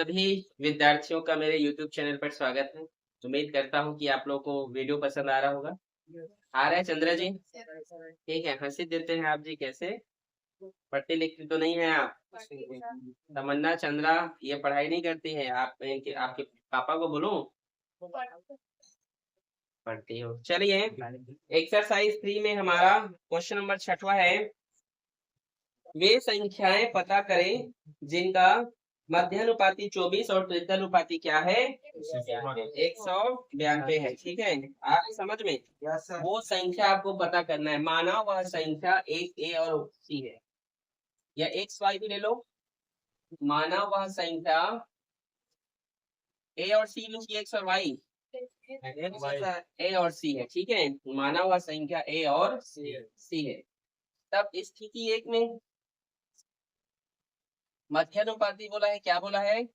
सभी विद्यार्थियों का मेरे YouTube चैनल पर स्वागत है। उम्मीद करता हूँ कि आप लोगों को वीडियो पसंद आ रहा होगा। आ रहा है चंद्रा जी? ठीक है, हंसी देते हैं आप जी। कैसे पढ़ते लिखते तो नहीं है आप? तमन्ना चंद्रा ये पढ़ाई नहीं करती है। आपके पापा को बोलो पढ़ती हो। चलिए, एक्सरसाइज 3 में हमारा क्वेश्चन नंबर 6वां है। वे संख्याएं पता करें जिनका मध्यानुपाती 24 और तृतीयानुपाती क्या है? 192 है। ठीक है, आप समझ में? वो संख्या आपको पता करना है। माना वह संख्या एक ए और सी है, या एक्स वाई भी ले लो। माना वह संख्या ए और सी लूँ कि एक्स और वाई? ए और सी है। ठीक है, माना वह संख्या ए और सी है। तब स्थिति एक में मध्यानुपाती बोला है। क्या बोला है?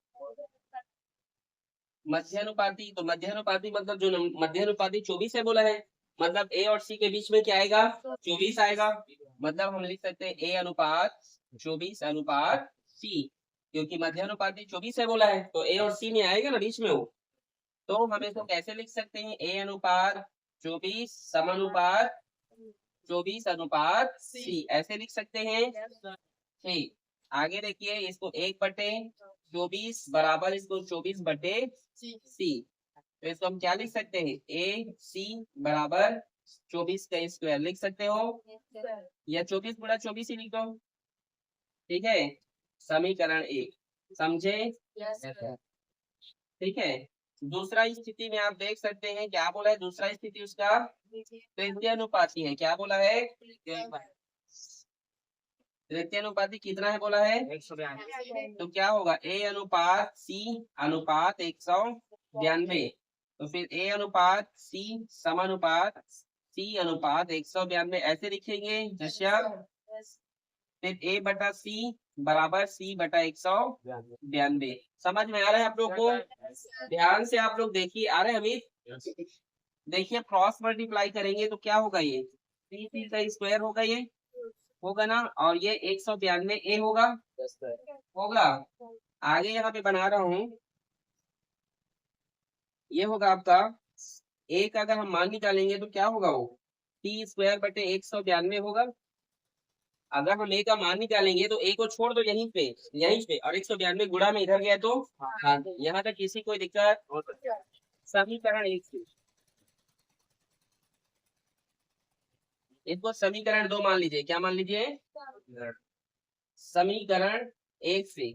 मध्यानुपाती। तो मध्यानुपाती मतलब जो मध्यानुपाती 24 है बोला है। मतलब ए और सी के बीच में क्या आएगा? 24 आएगा। मतलब हम लिख सकते हैं ए अनुपात 24 अनुपात सी, क्योंकि मध्यानुपाती 24 है बोला है, तो ए और सी में आएगा ना बीच में वो। तो हम इसको कैसे लिख सकते हैं? ए अनुपात 24 समानुपात 24 अनुपात सी, ऐसे लिख सकते हैं। ठीक, आगे देखिए, इसको 1/24 बराबर इसको 24/सी। तो इसको हम क्या लिख सकते हैं? ए सी बराबर 24 का स्क्वायर लिख सकते हो, या 24 गुणा 24 ही लिख दो। ठीक है, समीकरण 1। समझे? ठीक है। दूसरा स्थिति में आप देख सकते हैं क्या बोला है। दूसरा स्थिति उसका तृतीय अनुपाती है। क्या बोला है? तृतीय अनुपाती कितना है बोला है? 192। तो क्या होगा? ए अनुपात सी अनुपात 192। तो फिर ए अनुपात सी समानुपात सी अनुपात 192 ऐसे लिखेंगे। फिर ए बटा सी बराबर सी बटा 192। समझ में आ रहा है आप लोग को? ध्यान से आप लोग देखिए। आ रहे हैं अमित? देखिए, क्रॉस मल्टीप्लाई करेंगे तो क्या होगा? ये सी का स्क्वायर होगा, ये होगा ना, और ये 192 ए होगा। होगा। आगे यहाँ पे बना रहा हूँ, ये होगा आपका ए का अगर हम मान निकालेंगे तो क्या होगा? वो टी स्क्वायर बटे 192 होगा। अगर हम ए का मान निकालेंगे तो ए को छोड़ दो यहीं पे, और 192 गुणा में इधर गया तो हाँ, यहाँ तक किसी कोई दिक्कत? समीकरण 1 से इसको समीकरण 2 मान लीजिए। क्या मान लीजिए? समीकरण 1 से।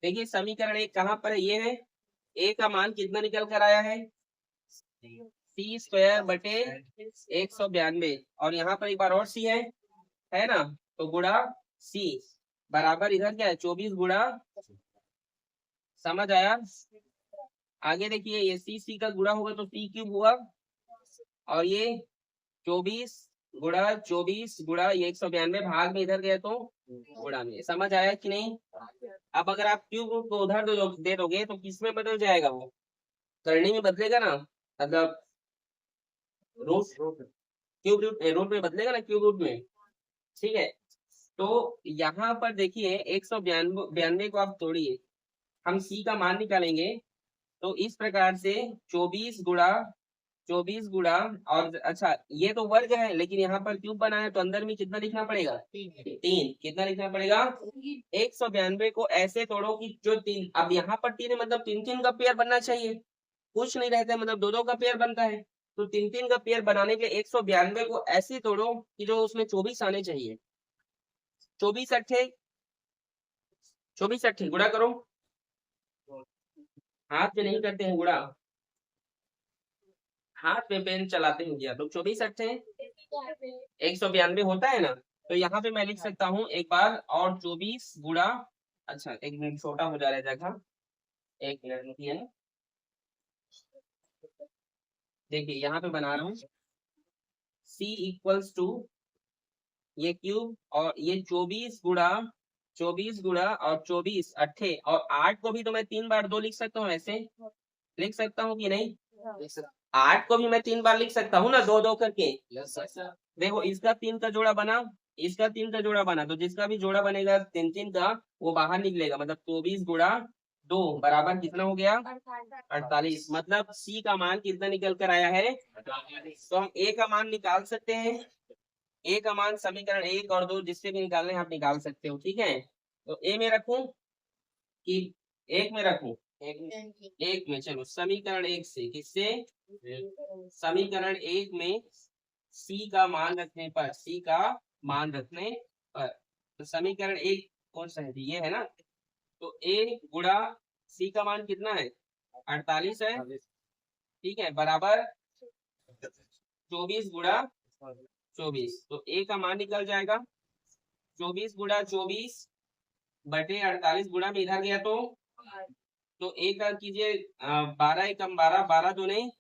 देखिए, समीकरण 1 कहाँ पर है? ये है। ए का मान कितना निकल कर आया है? सी स्क्वायर बटे 192, और यहाँ पर एक बार और सी है ना, तो गुणा सी बराबर इधर क्या है? 24 गुणा। समझ आया? आगे देखिए, ये सी का गुणा होगा तो सी क्यूब हुआ, और ये 24 गुणा ये 192 भाग में इधर गए तो गुणा में। समझ आया कि नहीं? अब अगर आप क्यूब रूट को उधर दे दोगे तो किस में बदल जाएगा? वो करनी में बदलेगा ना, मतलब रूट क्यूब रूट में बदलेगा ना, क्यूब रूट में। ठीक है, तो यहाँ पर देखिए 192 को आप तोड़िए, हम सी का मान निकालेंगे तो इस प्रकार से 24 गुणा और अच्छा, ये तो वर्ग है, लेकिन यहाँ पर क्यूब बना है तो अंदर में कितना लिखना पड़ेगा? 3। कितना लिखना पड़ेगा? 192 को ऐसे तोड़ो कि जो 3, अब यहाँ पर 3 है मतलब 3-3 का पेयर बनना चाहिए। कुछ नहीं रहता है मतलब 2-2 का पेयर बनता है। तो 3-3 का पेयर बनाने के लिए 192 को ऐसे तोड़ो कि जो उसमें 24 आने चाहिए। 24 गुणा करो। हाथ में नहीं करते हैं गुणा, हाथ में पेन चलाते हैं क्या? तो 24 192 होता है ना। तो यहाँ पे मैं लिख सकता हूँ एक बार और 24 गुणा। अच्छा, एक मिनट, छोटा हो जा रहा है जगह, एक मिनट रुकिए ना। देखिए, यहाँ पे बना रहा हूँ C इक्वल्स टू ये क्यूब, और ये 24 गुणा और 24 अट्ठे और 8 को भी तो मैं 3 बार 2 लिख सकता हूँ। ऐसे लिख सकता हूँ कि नहीं? 8 को भी मैं 3 बार लिख सकता हूँ ना, 2-2 करके। देखो, इसका 3 का जोड़ा बना, इसका 3 का जोड़ा बना, तो जिसका भी जोड़ा बनेगा 3-3 का वो बाहर निकलेगा। मतलब 24 गुणा 2 बराबर कितना हो गया 48। मतलब सी का मान कितना निकल कर आया है 48। तो हम ए का मान निकाल सकते हैं। ए का मान समीकरण 1 और 2 जिससे भी निकालने आप निकाल सकते हो। ठीक है, तो ए में रखूं कि एक में रखूं? एक में। चलो समीकरण 1 से किससे समीकरण 1 में सी का मान रखने पर तो समीकरण 1 कौन सा है? ये है ना। तो ए गुणा सी का मान कितना है 48 है। ठीक है, बराबर 24 गुणा 24। तो ए का मान निकल जाएगा 24 गुणा 24 बटे 48 गुणा में इधर गया तो एक का कीजिए 12 एकम 12, 12 दूने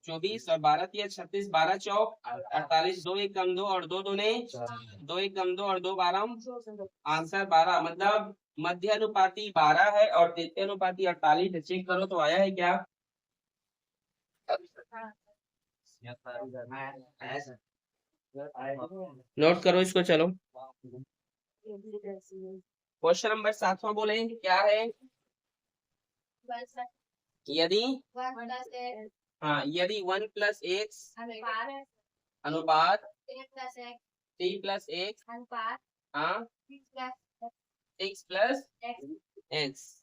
24 और 12 तिया 36, 12 चौक 48, 2 एकम 2 और 2 दूने 2 एकम 2 और 2 12, आंसर 12। मतलब मध्य अनुपाती 12 है और द्वितीय अनुपाती 48 है। चेक करो तो आया है क्या? नोट करो इसको। चलो क्वेश्चन नंबर 7वां बोले क्या है? यदि यदि 1 प्लस एक्स अनुपात 3 प्लस एक्स हाँ 6 प्लस एक्स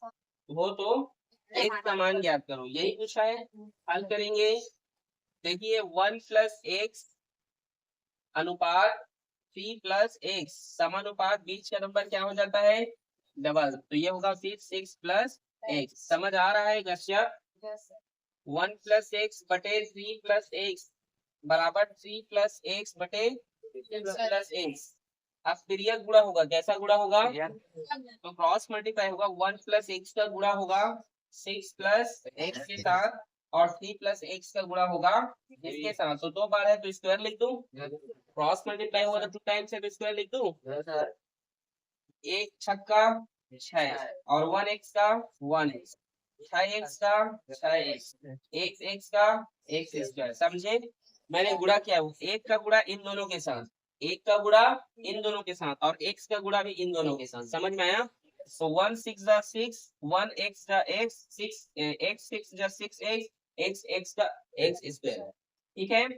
हो तो एक्स का मान ज्ञात करो। यही पूछा है, हल करेंगे। देखिए 1 प्लस एक्स अनुपात 3 प्लस एक्स समानुपात बीच का नंबर क्या हो जाता है डबल। तो ये होगा फिर 6 प्लस एक्स। समझ आ रहा है कश्यप? 1 प्लस एक्स बटे 3 प्लस एक्स बराबर 3 प्लस एक्स बटे 6 प्लस एक्स। अब तिर्यक गुणा होगा। कैसा गुणा होगा? तो क्रॉस मल्टीप्लाई होगा। 1 प्लस एक्स का गुणा होगा 6 प्लस एक्स के साथ और 3 प्लस एक्स का गुणा होगा इसके साथ। तो 2 बार है तो स्क्वायर लिख दूं। क्रॉस मल्टीप्लाई होगा तो 2 टाइम्स है तो स्क्वायर लिख दूं। एक छक्का 6 और 1 एक्स का 1 एक्स, 6 एक्स का 6 एक्स, एक्स एक्स का एक्स स्क्वायर। समझे? मैंने गुणा किया एक का गुणा इन दोनों के साथ, एक का गुणा इन दोनों के साथ और एक्स का गुणा भी इन दोनों के साथ। समझ में आया? सो 1 6 जा 6, 1 एक्स जा एक्स, 6 एक्स 6 जा 6 एक्स, एक्स एक्स का एक्स स्क्वायर। ठीक है,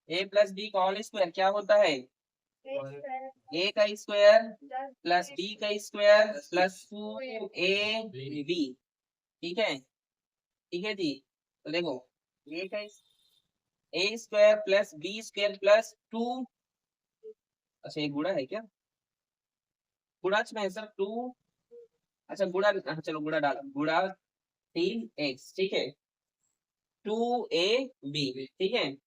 ए प्लस बी का होल स्क्वायर क्या होता है? ए का स्क्वायर प्लस बी का स्क्वायर प्लस 2 बी। ठीक है, ठीक है जी। तो देखो ए का A square plus B square plus 2। अच्छा ये गुणा है क्या? गुणा में है सर 2। अच्छा गुणा, चलो गुणा डाल, गुणा 3x। ठीक है 2ab। ठीक है,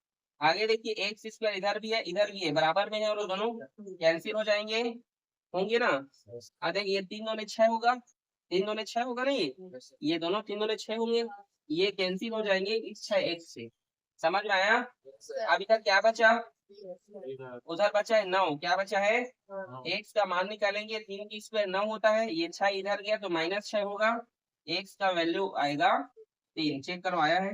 आगे देखिए एक्स स्क्वायर इधर भी है इधर भी है बराबर में है और दोनों कैंसिल हो जाएंगे, होंगे ना। देखिए ये 3 दूने 6 होगा, 3 दूने 6 होगा नहीं, ये दोनों 3 दूने 6 होंगे, ये कैंसिल हो जाएंगे इस 6x से। समझ में आया? अब इधर क्या बचा? उधर बचा है 9। क्या बचा है? एक्स का मान निकालेंगे। 3 की स्क्वायर 9 होता है, ये 6 इधर गया तो -6 होगा। एक्स का वैल्यू आएगा 3। चेक करवाया है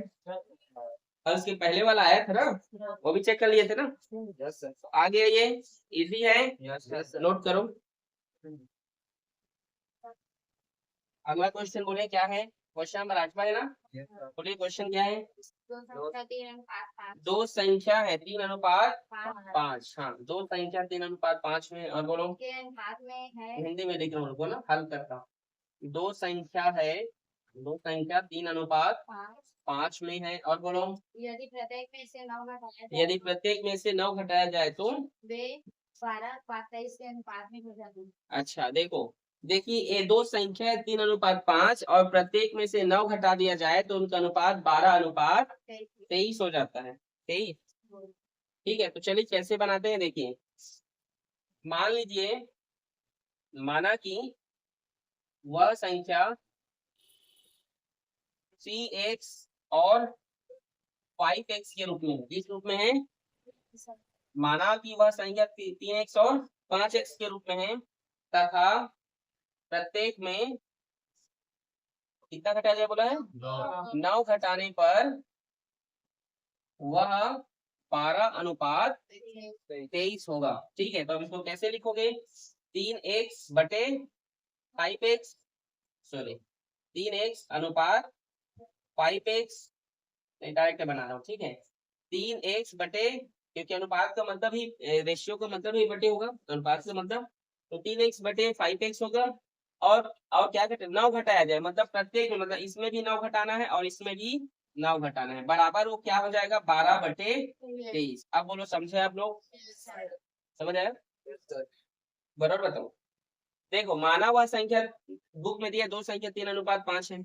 और उसके पहले वाला आया था ना, वो भी चेक कर लिए थे ना। तो आगे ये इजी है, नोट करो। अगला क्वेश्चन बोले क्या है? क्वेश्चन नंबर 8 है ना। बोलिए क्वेश्चन क्या है? दो संख्या है 3 अनुपात 5। हाँ, दो संख्या 3 अनुपात 5 में। और बोलो हिंदी में देख रहा हूँ ना, हल करता हूँ। दो संख्या है, दो संख्या 3 अनुपात 5 में है। और बोलो यदि प्रत्येक में से 9 घटाया जाए तो वे 12/23 के अनुपात में हो जाते हैं। अच्छा देखो, देखिए ये दो संख्या है 3 अनुपात 5 और प्रत्येक में से 9 घटा दिया जाए तो उनका अनुपात 12/23 हो जाता है। 23। ठीक है, तो चलिए कैसे बनाते हैं देखिए। मान लीजिए, माना कि वह संख्या 3x और 5x के रूप में है। किस रूप में है? माना कि वह संख्या 3x और 5x के रूप में है तथा प्रत्येक में कितना घटाया जाए बोला है? 9 घटाने पर वह 12/23 होगा। ठीक है, तो हम इसको कैसे लिखोगे? 3x बटे 5x, सॉरी 3x अनुपात 5x, डायरेक्ट बना रहा हूँ, ठीक है। 3x बटे, क्योंकि अनुपात का मतलब ही, रेशियो का मतलब ही बटे होगा, अनुपात का मतलब, तो 3x बटे 5x होगा। और क्या घटे, 9 घटाया जाए, मतलब प्रत्येक में, मतलब इसमें भी 9 घटाना है और इसमें भी 9 घटाना है, बराबर वो क्या हो जाएगा, 12/23। अब बोलो समझे आप लोग, समझ आया, बराबर बताओ। देखो माना हुआ संख्या बुक में दिया 2 संख्या 3:5 है,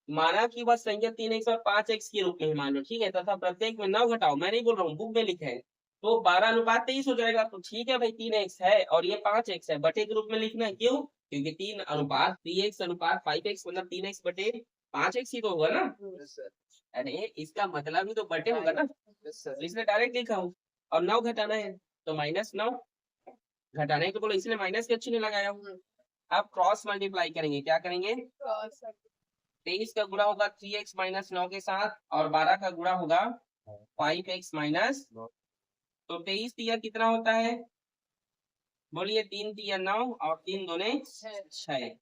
माना कि वह संख्या 3x और 5x के रूप में है मान लो, ठीक है, तथा प्रत्येक में 9 घटाओ, मैं नहीं बोल रहा हूँ, बुक में लिखा है, तो 12:23 हो जाएगा। तो ठीक है भाई, 3x है और ये 5x है, बटे के रूप में लिखना है, क्यों, क्योंकि 3:3x अनुपात 5x, मतलब 3x बटे 5x ही तो होगा ना। अरे इसका मतलब ही तो बटे होगा ना, इसलिए डायरेक्ट लिखा हूँ। और 9 घटाना है तो -9, घटाने को बोलो इसलिए माइनस के अच्छे नहीं लगाया हूँ। अब क्रॉस मल्टीप्लाई करेंगे, क्या करेंगे, 23 का गुणा होगा 3x - 9 के साथ, और 12 का गुणा होगा 5x - तो 23 तिया कितना होता है, बोलिए, 3 तिया 9 और 3 दूने 6,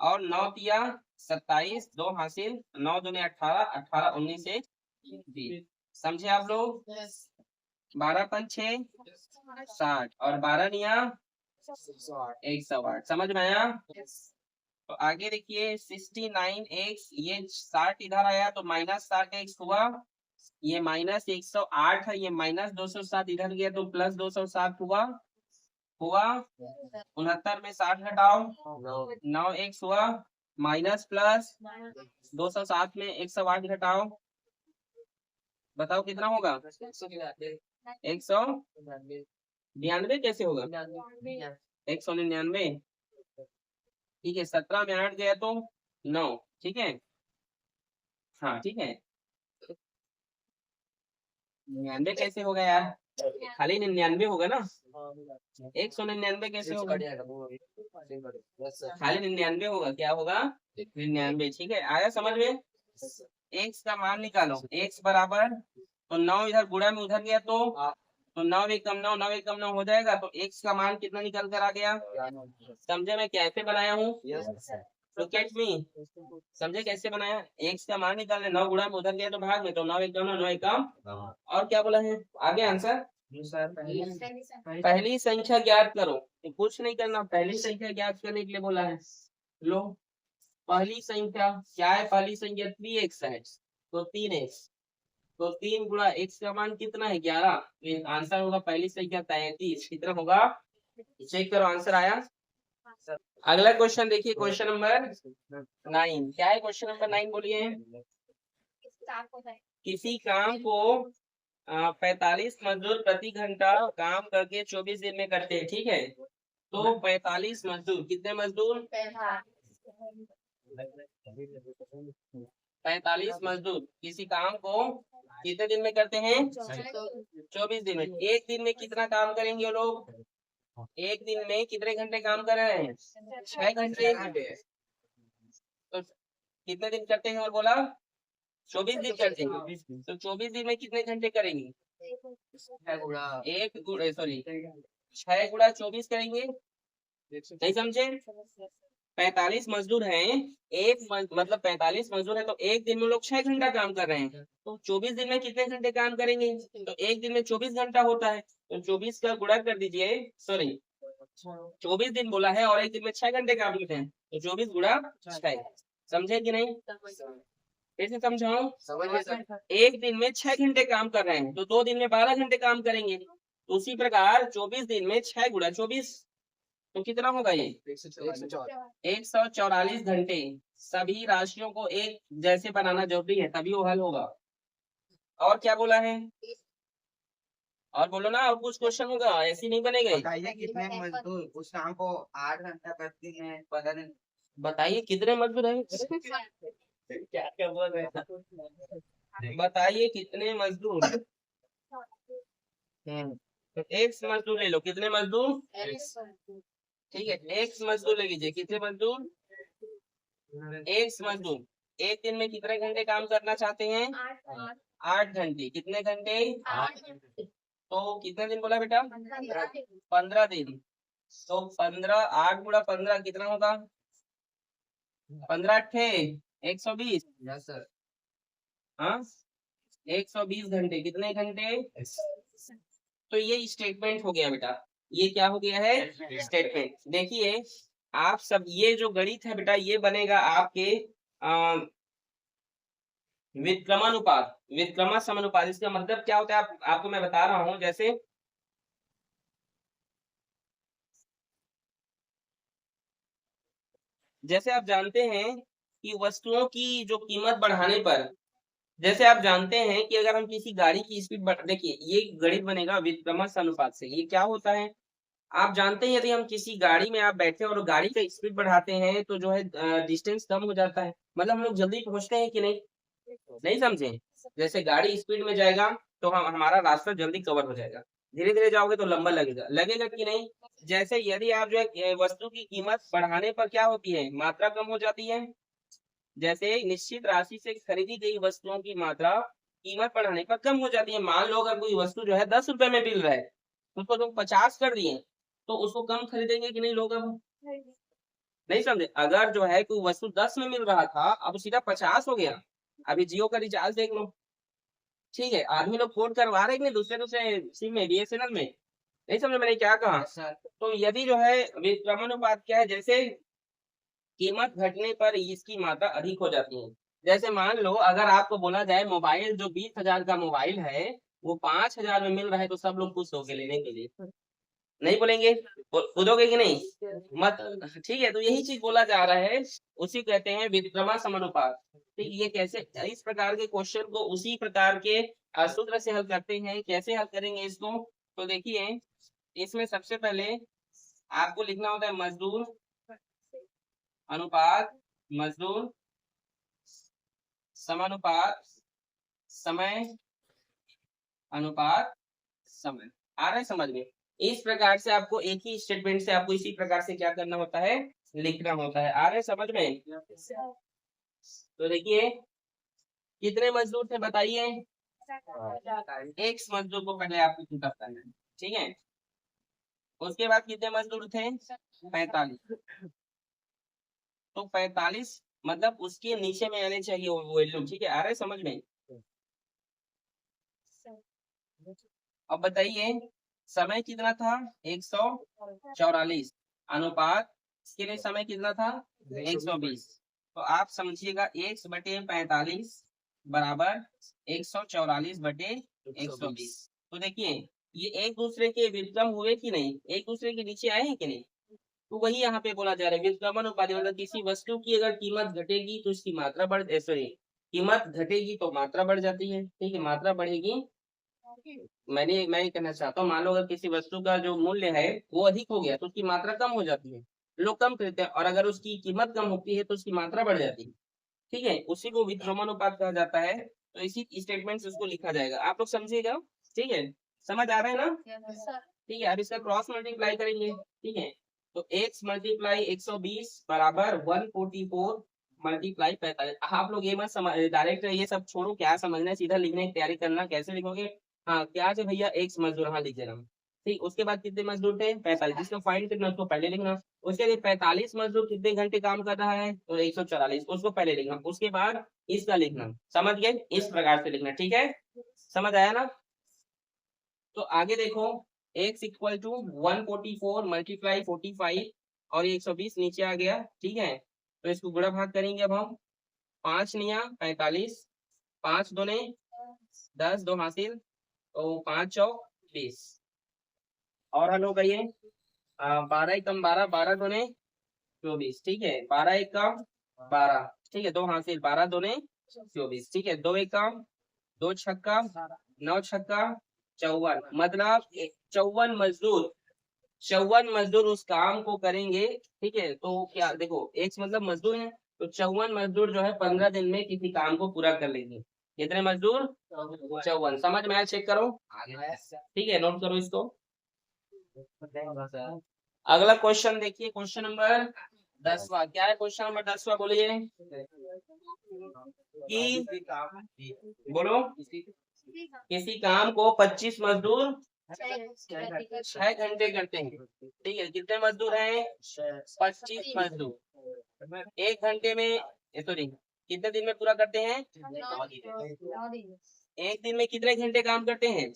और 9 तिया 27, 2 हासिल, 9 दूने 18, 18 19 से 20, समझे आप लोग। 12 5 6 60 और 12 निया 108, समझ में आया। तो आगे देखिए 69x, ये 60 इधर आया तो -60x हुआ, ये -108 है, ये -207 इधर गया तो +207 हुआ 69 में 60 घटाओ 9x हुआ, माइनस प्लस 207 में 108 घटाओ, बताओ कितना होगा, 199 कैसे होगा, 199, ठीक है। 17 में 8 गया तो 9, ठीक है, हाँ ठीक है। 99 कैसे होगा यार, खाली 99 होगा ना, 199 कैसे होगा, खाली 99 होगा, क्या होगा 99, ठीक है, आया समझ में। x का मान निकालो, x बराबर, तो 9 इधर गुणा में उधर गया तो 9 एक कम 9, 9 एक कम 9 हो जाएगा, तो x का मान कितना निकल कर आ गया, समझे मैं कैसे बनाया हूँ, लुक एट मी, समझे कैसे बनाया, x का मान निकालने, 9 गुणा में उधर गया तो भाग में, तो 9 एक कम 9, 9 एक कम, और क्या बोला है आगे आंसर, पहली संख्या ज्ञात करो, तो कुछ नहीं करना, पहली संख्या ज्ञात करने के लिए बोला है। लो पहली संख्या क्या है, पहली संख्या 3x है, तो 3x, तो 3 गुणा x का मान कितना है 11, तो आंसर होगा पहली संख्या 33, कितना होगा, चेक करो आंसर आया। अगला क्वेश्चन देखिए, क्वेश्चन नंबर 9, क्या है क्वेश्चन नंबर 9, बोलिए। किसी काम को 45 मजदूर प्रति घंटा काम करके 24 दिन में करते हैं, ठीक है, तो 45 मजदूर, कितने मजदूर, 45 मजदूर किसी काम को कितने दिन में करते हैं, 24 दिन में। एक दिन में कितना काम करेंगे वो लोग, एक दिन में कितने घंटे काम कर रहे हैं, 6 घंटे, तो कितने दिन करते हैं, और बोला 24 दिन करते हैं, तो 24 दिन में कितने घंटे करेंगे, एक सॉरी 6 गुणा 24 करेंगे, नहीं समझे, 45 मजदूर हैं, मतलब 45 मजदूर है, तो एक दिन में लोग 6 घंटा काम कर रहे हैं, तो 24 दिन में कितने घंटे काम करेंगे, तो एक दिन में 24 घंटा होता है, तो 24 का गुणा कर दीजिए, सॉरी 24 दिन बोला है और एक दिन में 6 घंटे काम करते हैं, तो 24 गुणा 6, समझे कि नहीं, कैसे समझाओ, एक दिन में 6 घंटे काम कर रहे हैं, तो 2 दिन में 12 घंटे काम करेंगे, तो उसी प्रकार 24 दिन में 6 गुणा 24, तो कितना होगा ये 144 घंटे। सभी राशियों को एक जैसे बनाना जरूरी है, तभी वो हल होगा। और क्या बोला है, और बोलो ना, और कुछ क्वेश्चन होगा, ऐसे नहीं बनेगा। बताइए कितने मजदूर उस काम को 8 घंटा करते हैं 15 दिन, बताइए कितने मजदूर है, क्या क्या बोल रहे हैं, बताइए कितने मजदूर, तो एक्स मजदूर ले लो, कितने मजदूर, ठीक है, एक्स मजदूर ले लीजिए, कितने मजदूर, एक्स मजदूर एक दिन में कितने घंटे काम करना चाहते हैं, 8 घंटे, कितने घंटे, तो कितने दिन बोला बेटा, 15 दिन, तो 15 8 गुणा 15 कितना होगा, 15 अट्ठे 120। Yes sir. हाँ 120 घंटे, कितने घंटे? तो ये स्टेटमेंट हो गया बेटा, ये क्या हो गया है? स्टेटमेंट। देखिए आप सब ये जो गणित है बेटा ये बनेगा आपके व्युत्क्रमानुपात, व्युत्क्रम समानुपात। इसका मतलब क्या होता है आपको मैं बता रहा हूं। जैसे आप जानते हैं कि वस्तुओं की जो कीमत बढ़ाने पर, जैसे आप जानते हैं कि अगर हम किसी गाड़ी की स्पीड बढ़, देखिए ये गणित बनेगा व्युत्क्रम अनुपात से। ये क्या होता है आप जानते हैं, यदि हम किसी गाड़ी में आप बैठे और गाड़ी का स्पीड बढ़ाते हैं तो जो है डिस्टेंस कम हो जाता है, मतलब हम लोग जल्दी पहुंचते हैं कि नहीं? नहीं समझे? जैसे गाड़ी स्पीड में जाएगा तो हम हमारा रास्ता जल्दी कवर हो जाएगा, धीरे धीरे जाओगे तो लंबा लगेगा, लगेगा कि नहीं? जैसे यदि आप जो है वस्तु की कीमत बढ़ाने पर क्या होती है, मात्रा कम हो जाती है। जैसे निश्चित राशि से खरीदी गई वस्तुओं की मात्रा कीमत बढ़ाने पर कम हो जाती है। मान लो अगर कोई वस्तु जो है 10 रुपए में मिल रहा है, उसको तुम 50 कर दिए, तो उसको कम खरीदेंगे कि नहीं लोग? अब नहीं समझे? अगर जो है कोई वस्तु 10 में मिल रहा था, अब सीधा 50 हो गया। अभी जियो का रिचार्ज देख लो, ठीक है, आदमी लोग फोन करवा रहे हैं कि नहीं दूसरे दूसरे सिम में, बीएसएनएल में। नहीं समझे मैंने क्या कहा? Yes sir. तो यदि जो है विक्रमानुपात क्या है, जैसे कीमत घटने पर इसकी मात्रा अधिक हो जाती है। जैसे मान लो अगर आपको बोला जाए मोबाइल जो 20,000 का मोबाइल है वो 5,000 में मिल रहा है, तो सब लोग खुश होके लेने के लिए नहीं बोलेंगे? कूदोगे कि नहीं? मत। ठीक है, तो यही चीज बोला जा रहा है, उसी कहते हैं व्युत्क्रम समानुपात। ठीक, ये कैसे इस प्रकार के क्वेश्चन को उसी प्रकार के सूत्र से हल करते हैं। कैसे हल करेंगे इसको? तो देखिए इसमें सबसे पहले आपको लिखना होता है मजदूर अनुपात मजदूर समानुपात समय अनुपात समय। आ रहा है समझ में? इस प्रकार से आपको एक ही स्टेटमेंट से आपको इसी प्रकार से क्या करना होता है, लिखना होता है। आ रहा है समझ में? तो देखिए कितने मजदूर थे बताइए? एक मजदूर को पहले आपको चुका करना है, ठीक है। उसके बाद कितने मजदूर थे? 45। तो 45 मतलब उसके नीचे में आने चाहिए वो वैल्यू, ठीक है। आ रहा है समझ में? अब बताइए समय कितना था? 144। अनुपात इसके लिए समय कितना था? 120। तो आप समझिएगा 1/45 बराबर 144/120। तो देखिए ये एक दूसरे के व्युत्क्रम हुए कि नहीं, एक दूसरे के नीचे आए हैं कि नहीं? तो वही यहाँ पे बोला जा रहा है व्युत्क्रम अनुपात, मतलब किसी वस्तु की अगर कीमत घटेगी तो उसकी मात्रा बढ़, सॉरी कीमत घटेगी तो मात्रा बढ़ जाती है, ठीक है। मात्रा बढ़ेगी, मैं ये कहना चाहता हूँ, मान लो अगर किसी वस्तु का जो मूल्य है वो अधिक हो गया तो उसकी मात्रा कम हो जाती है, लोग कम खरीदते हैं। और अगर उसकी कीमत कम होती है तो उसकी मात्रा बढ़ जाती है, ठीक है। उसी को विक्रमानुपात कहा जाता है। तो इसी स्टेटमेंट से उसको लिखा जाएगा, आप लोग समझिएगा, ठीक है। समझ आ रहा है ना? ठीक है, अब इसका क्रॉस मल्टीप्लाई करेंगे, ठीक है। तो x मल्टीप्लाई 120 बराबर 144 मल्टीप्लाई 45। आप लोग ये मत समझ, डायरेक्ट ये सब छोड़ो, क्या समझना है सीधा लिखने की तैयारी करना। कैसे लिखोगे? हाँ क्या है भैया, एक्स मजदूर, हाँ लिख देना। ठीक, उसके बाद कितने मजदूर थे? 45। जिसको फाइंड करना उसको पहले लिखना। उसके बाद 45 मजदूर कितने घंटे काम कर रहा है? तो 144, उसको पहले लिखना। उसके बाद इसका लिखना। समझ गए? इस प्रकार से लिखना, ठीक है। समझ आया ना? तो आगे देखो x इक्वल टू 144 मल्टीप्लाई 45 और 120 नीचे आ गया, ठीक है। तो इसको गुणा भाग करेंगे अब हम। 5 निया 45, 5 दूने 10, 2 हासिल, तो 5 चौक 20। और हल हो गई है 12 एकम 12, 12 दूने 24, ठीक है। 12 एकम 12, ठीक है। 2 हासिल, 12 दूने 24, ठीक है। 2 एकम 2 छक्का 9 छक्का 54, मतलब 54 मजदूर, 54 मजदूर उस काम को करेंगे, ठीक है। तो क्या देखो एक मतलब मजदूर है, तो 54 मजदूर जो है 15 दिन में किसी काम को पूरा कर लेंगे। कितने मजदूर? 54। समझ में आया? चेक करो, ठीक है, नोट करो इसको। अगला क्वेश्चन देखिए, क्वेश्चन नंबर 10वां। क्या है क्वेश्चन नंबर 10वां? बोलिए कि बोलो किसी काम को 25 मजदूर 6 घंटे करते हैं, ठीक है। कितने मजदूर हैं? 25 मजदूर। 1 घंटे में, सॉरी कितने दिन में पूरा करते हैं? एक दिन में कितने घंटे काम करते हैं?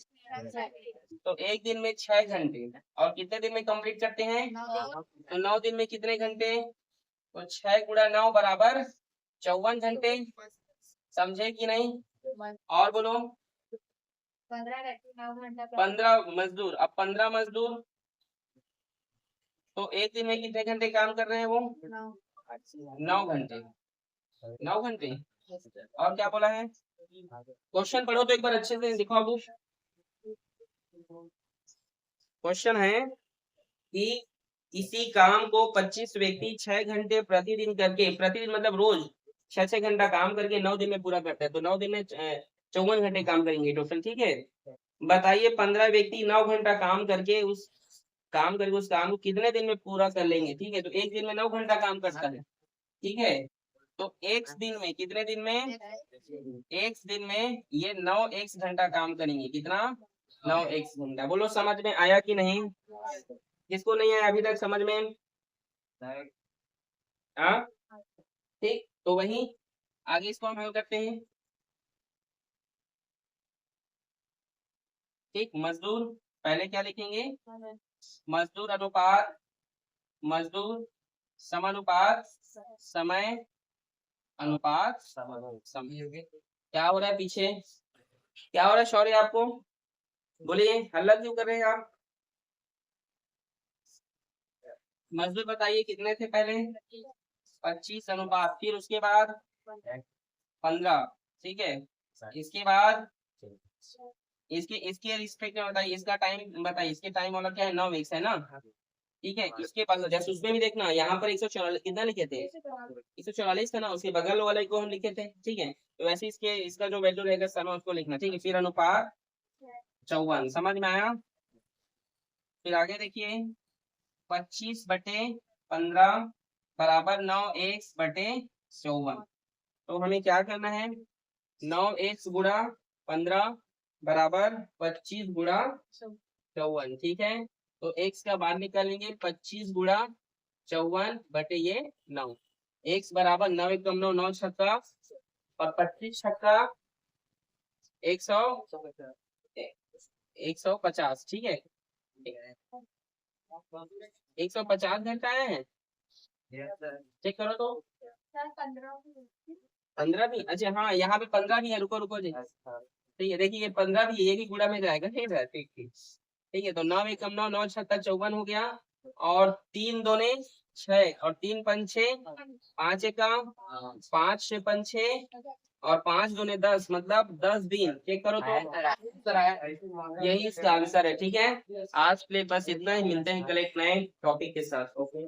तो एक दिन में 6 घंटे। और कितने दिन में कंप्लीट करते हैं? तो 9 दिन में कितने घंटे? तो 6 गुणा 9 बराबर 54 घंटे। समझे कि नहीं? और बोलो। 15 मजदूर। अब 15 मजदूर तो एक दिन में कितने घंटे काम कर रहे हैं वो? 9 घंटे। 9 घंटे। और क्या बोला है? क्वेश्चन पढ़ो तो एक बार अच्छे से दिखाओ बुक। क्वेश्चन है कि किसी काम को 25 व्यक्ति 6 घंटे प्रतिदिन करके, प्रतिदिन मतलब रोज 6 घंटा काम करके 9 दिन में पूरा करते हैं। तो 9 दिन में 54 घंटे काम करेंगे टोटल। ठीक है, बताइए 15 व्यक्ति 9 घंटा काम करके उस काम को कितने दिन में पूरा कर लेंगे? ठीक है, तो एक दिन में 9 घंटा काम करता है। ठीक है, तो एक दिन में कितने दिन में? एक दिन में ये 9 एक घंटा काम करेंगे। कितना? 9 एक घंटा। बोलो समझ में आया कि नहीं? किसको नहीं आया अभी तक समझ में? हाँ ठीक, तो वही आगे इसको हम हल करते हैं। ठीक, मजदूर पहले क्या लिखेंगे? मजदूर अनुपात, मजदूर समानुपात समय अनुपात समय। क्या हो रहा है पीछे? क्या हो रहा है शौर्य आपको? बोलिए, हल्ला क्यों कर रहे हैं आप? मजदूर बताइए कितने थे पहले? 25 अनुपात, फिर उसके बाद 15। ठीक है, इसके बाद इसके इसके रिस्पेक्ट में बताइए, इसका टाइम बताइए। इसके टाइम वाला क्या है? 9 वीक्स है ना। ठीक है, इसके बाद जैसे उसमें भी देखना, यहाँ पर 144 कितना लिखे थे? 144 था ना, उसके बगल वाले को हम लिखे थे। ठीक है, तो वैसे इसके इसका जो वैल्यू रहेगा समय उसको लिखना। ठीक है, फिर अनुपात 54। समझ में आया? फिर आगे देखिए, 25/15 बराबर 9 एक बटे 54। तो हमें क्या करना है? 9 एक गुणा 15 बराबर 25 गुणा 54। ठीक है, तो x का बाहर निकालेंगे, 25 गुणा 54 बटे ये 9। x बराबर 9 एक 9, 9 छक्का और 25 छक्का 150। ठीक है, 150 घंटा आया है। चेक करो तो। 15 भी? अच्छा हाँ, यहाँ पे 15 भी है। रुको रुको जी, ठीक है, देखिए ये 15 भी ये भी गुणा में जाएगा। ठीक है, ठीक ठीक। ठीक है, तो 9 एक 9, 9 छक्का 54 हो गया। और 3 दूने 6 और 3 पंचे 5 एक 5 6 पंचे और 5 दूने 10 मतलब 10 दिन। चेक करो तो, यही इसका आंसर है। ठीक है, आज के लिए बस इतना ही। मिलते हैं कल एक नए टॉपिक के साथ। ओके।